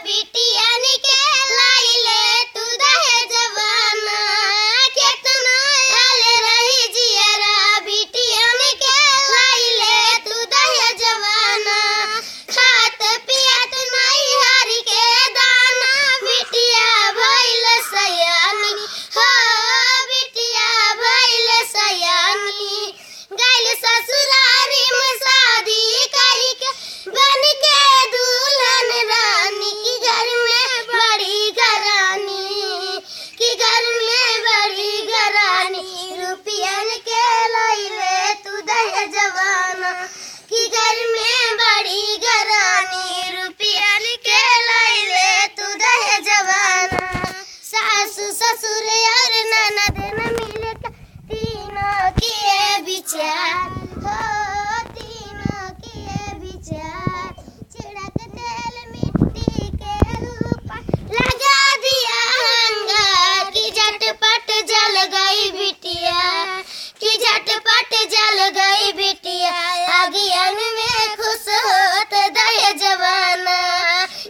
बिटियन के लाइले तू दहे जवाना केतना आल रही जियरा बिटियन के लाइले तू दहे जवाना खात पियत नहीं हरि के दाना बिटिया भइल सयानी हो बिटिया भइल सयानी गइल ससुरारी में शादी करी के बन के दुल्हन रानी की घर में बड़ी घरानी की घर में बड़ी घरानी रुपयन के लाइले तू दहे जवाना की घर में बड़ी घरानी रुपयन के लाइले तू दहे जवाना सासु ससुर और ननद न मिल के तीनों किए विचार हो तीनों किए विचार छिड़क तेल मिट्टी के ऊपर लगा दिया अंगार की झटपट जल गई बिटिया की झटपट जल गई बिटिया अगियन में खुश होत दहे जवाना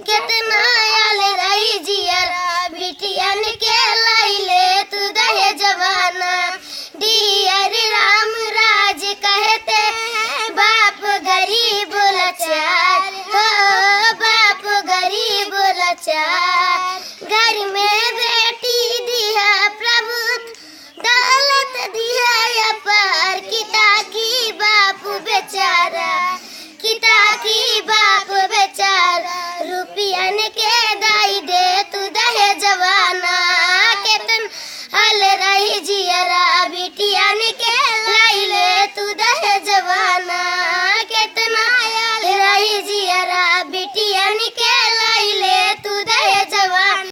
कितना आल रही जियरा बिटियन के लाइले तू दहे जवाना डियर राम राज कहते बाप गरीब लाचार हो बाप गरीब लाचार घर में बेटी दिया प्रभु दौलत दिया अपार किता की बाप बेचारा किता की बाप बेचारा रुपयन के